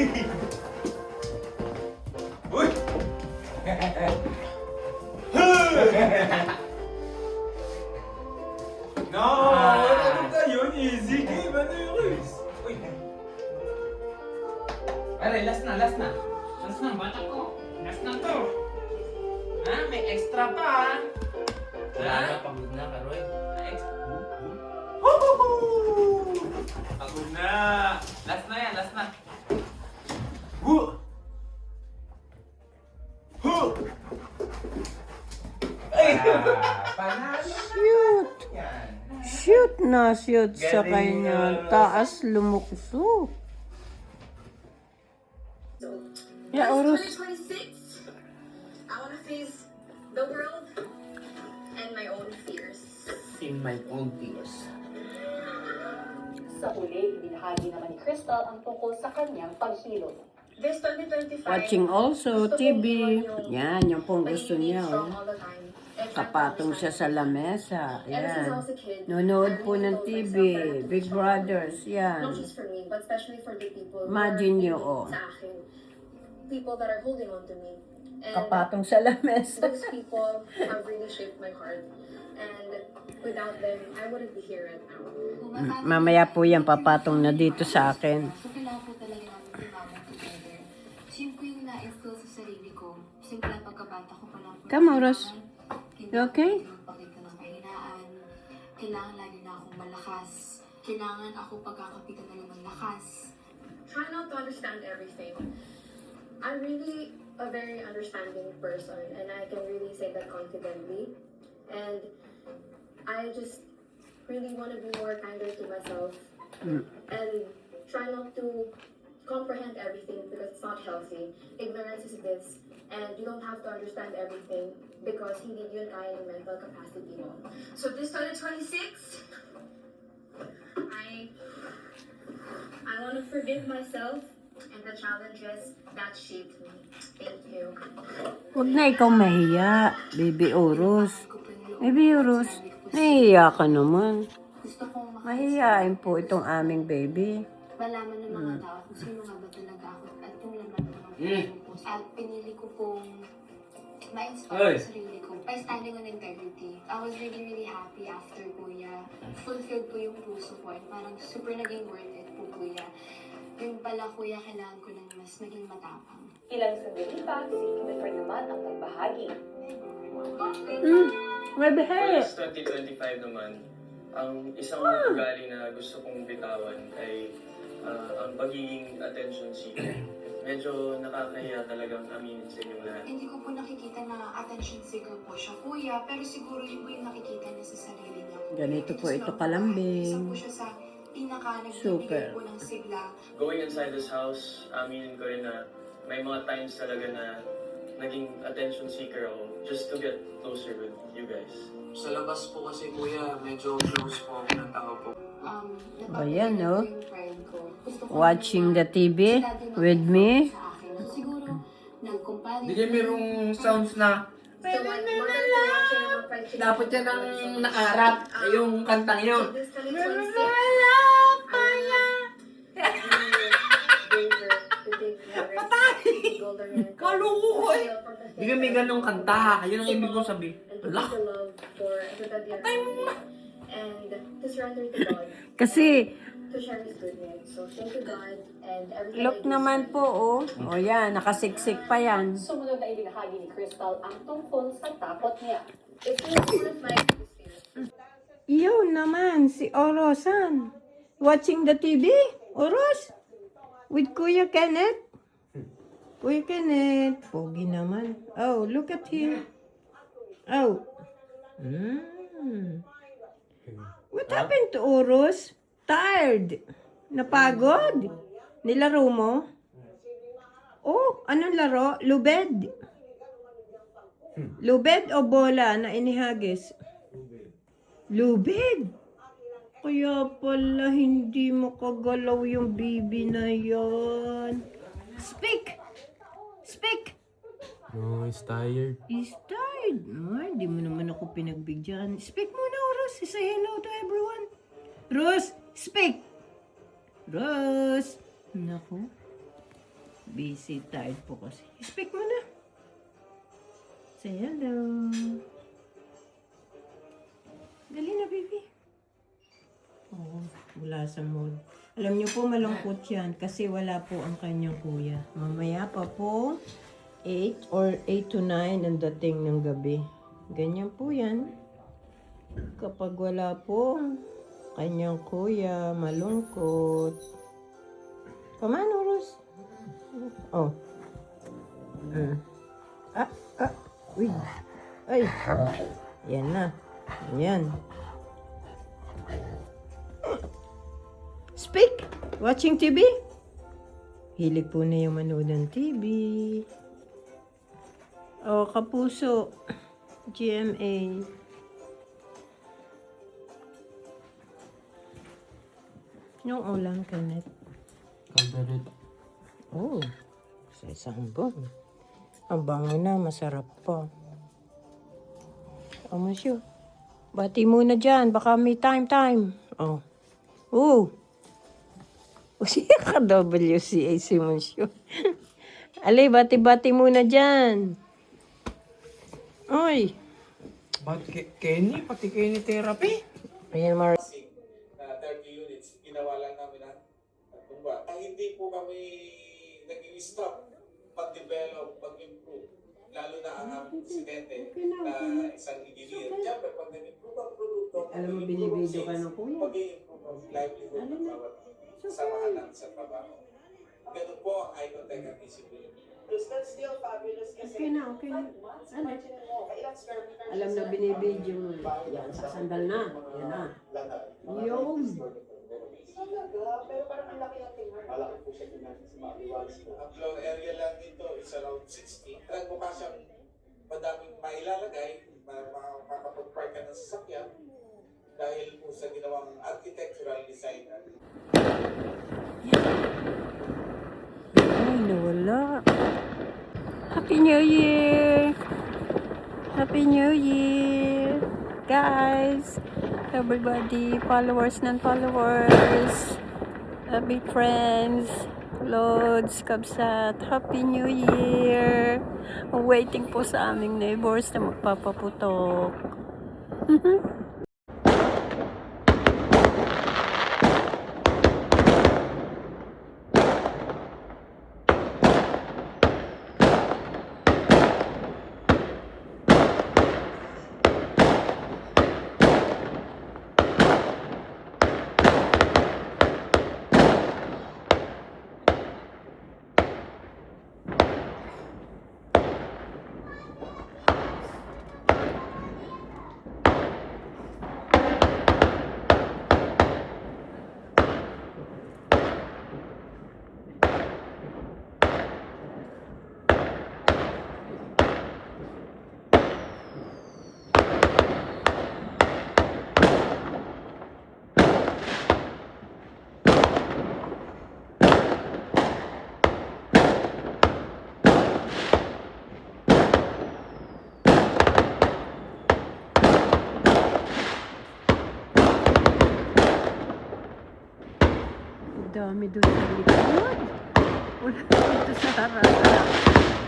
Uy! No! Ano ka yun? Easy game. Ano yun, Chris? Uy! Aray, last na. Last na, bata ko. Last na to. Ha? May extra pa, ha? Wala na, pagod na, Karoy. Pagod na! Last na yan, last na. Hu! Hu! Ay! Panalo! Shoot! Yan. Shoot na shoot sa Galing, kanya. Taas lumukso. Yeah, Oros. 2026, I want to face the world and my own fears. In my own tears. Sa huli, ibinahagi naman ni Crystal ang tungkol sa kanyang paghilot. This 2025, Watching also gusto kong TV. iwan yung Yan, yung pong gusto pagiging niya. strong Oh. all the time. And Kapatong siya sa lamesa. Ever since I Yan. was a kid, Nonood I po really ng told TV. myself that I would Big be Brothers. strong. Yan. Not just for me, but especially for the people who Imagine are niyo, clinging oh. sa akin. People that are holding on to me. And Kapatong sa lamesa. those people have really shaped my heart. And without them, I wouldn't be here right now. Mamaya po yan papatong na dito sa akin. So, kailangan po talaga natin tumama together. So, yun po yung na-instill sa sarili ko. Simple pagkabata ko pa lang po. Come, Oros. You okay? Pakita ng kahinaan. Kailangan lagi na akong malakas. Kailangan ako pagkakapitan na lang ng lakas. Try not to understand everything. I'm really a very understanding person, and I can really say that confidently. And I just really want to be more kinder to myself and try not to comprehend everything because it's not healthy. Ignorance is bliss, and you don't have to understand everything because hindi yun kaya ng mental capacity mo. So this 2026, I want to forgive myself and the challenges that shaped me. Thank you. Huwag na ikaw mahiya, Baby Oros. Baby Oros, nahiya ka naman. Gusto kong Mahihain po itong aming baby. malaman ng mga tao kung sino nga ba talaga ako at yung laman ng mga puso ko. At pinili ko pong ma-inspire sa sarili ko by standing on integrity. I was really, really happy after Kuya. Fulfilled po yung puso ko and parang super naging worth it po, Kuya. Yung pala, Kuya, kailangan ko lang mas maging matapang. Ilang sandali pa, si Jennifer naman ang nagbahagi. Baby, hey! For this 2025 naman, ang isang ugali na gusto kong bitawan ay ang pagiging attention seeker. Medyo nakakahiya talagang aminin sa inyong lahat. Hindi ko po nakikita na attention seeker po siya, Kuya, pero siguro yun po yung nakikita niya sa sarili niya. Ganito po ito Isa kalambing. po siya sa pinaka Super. nagbibigay po ng sigla. Going inside this house, aminin ko rin na may mga times talaga na naging attention seeker ako just to get closer with you guys. Sa labas po kasi kuya, medyo close po ako ng tao po. Ayan, no? Yung friend ko. Gusto ko Watching the na- TV si Daddy with me. sa akin. So, siguro, nag-compile. Hindi kayo merong sounds na So my mother watching mga fried chicken. dapat yan ang nakaharap, yung kantang yun. So this 2026, Kalukuhan! Hindi kami ganong kanta, yun ang ibig kong sabihin. Ala. Patay mo na! And to surrender to God. Kasi, To share His goodness. So thank you God and everything. look naman po, oh. O yan, nakasiksik pa yan. Sumunod na ibinahagi ni Crystal ang tungkol sa takot niya. It's one of my biggest fears. Yun naman, si Orosan. Watching the TV? Oros? With Kuya Kenneth? Kuya Kenneth. Pogi naman. Oh, look at him. Oh. What happened to Oros? Tired. Napagod? Nilaro mo? Oh, anong laro? Lubed. Lubed o bola na inihagis? Lubid. Kaya pala hindi makagalaw yung baby na yan. Speak! Speak! No, he's tired. He's tired. Ay, di mo naman ako pinagbigyan. Speak muna, Ros. Say hello to everyone. Ros, speak! Ros! Naku. Busy, tired po kasi. Speak mo na. Say hello. Dali na, baby. Oo, wala sa mood. Alam niyo po, malungkot yan kasi wala po ang kanyang kuya. Mamaya pa po, 8 or 8 to 9 ang dating ng gabi. Ganyan po yan. Kapag wala po kanyang kuya, malungkot. Come on, Horus. Oh. Uy. Ay. Yan na. Yan. Speak! Watching TV? Hilig po na yung manood ng TV. Oh, kapuso. GMA. Yung ulam, Kenneth. Kaldarit. Oh, sa isang buwan. Ang bango na, masarap pa. Oh, Monsieur. Bati muna dyan, baka may time. Oh. Oh. O siya ka WCA si Monsieur. Alay, bati-bati muna dyan. Oy. Ba't Kenny? Pati Kenny therapy? Ayan, Mar. 30 units, ginawa lang namin na tumba. Hindi po kami nag-i-stop mag-develop, mag-improve. Lalo na ang aming presidente na isang engineer. Siyempre, pag nag-improve ang produkto, Alam mo, binibidyo ka ng kuya. mag-i-improve ang livelihood ng bawat samahan natin sa trabaho. Ganun po ang Icotech at discipline. That's still fabulous kasi Okay na. Ano? Alam na binibidyo mo. Yan, sasandal na. Yan na. Yung. pero parang ang laki ng tingnan. Malaki po siya natin sa mga iwalis po. Ang floor area lang dito is around 60. Alam mo pa siyang madaming mailalagay para makakapag-park ka ng sasakyan dahil po sa ginawang architectural design. Ay, nawala. Happy New Year! Happy New Year! Guys! Everybody, followers, non-followers, big friends, loads, kabsat, Happy New Year! Waiting po sa aming neighbors na magpapaputok. Dami doon sa likod. Wala dito sa harap.